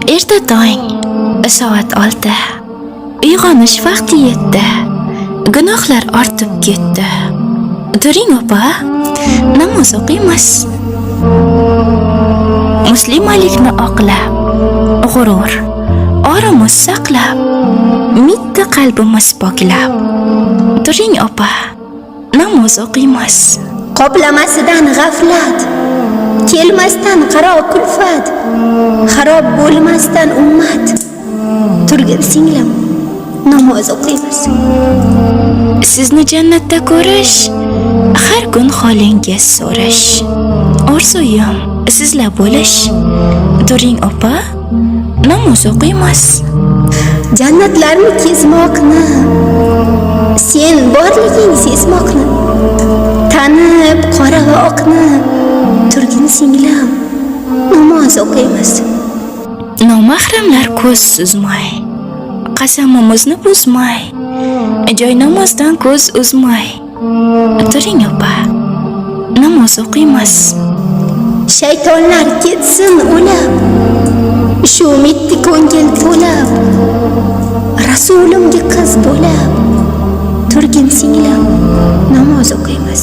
Erta tong soat 6. Uyg'onish vaqti yetdi. Gunohlar ortib ketdi. Turing opa, namoz o'qiymiz. Muslimalikni oqlab, g'urur, orimiz saqlab, mitti qalbimiz poklab. Turing opa, namoz o'qiymiz. Qoplamasidan g'aflat, kelmasdan qaro kulfat, xarob bo'lmasdan ummat. Turgin singlim, namoz o'qiymiz. Sizni jannatda ko'rish, har kun holingiz so'rash. Orzuyim sizlar bo'lish. Turing opa, namoz o'qiymiz. Jannatlarni kezmoqni, sen borliging sezmoqni, tanib qora va oqni. Turgin singlim, namoz o'qiymiz. Nomahramlar ko'z suzmay, qasamimizni buzmay, joy namozdan ko'z uzmay. Turing opa, namoz o'qiymiz. Shaytonlar ketsin o'lab, shu mitti ko'ngil to'lab, Rasulimga qiz bo'lib. Turgin singlim, namoz o'qiymiz.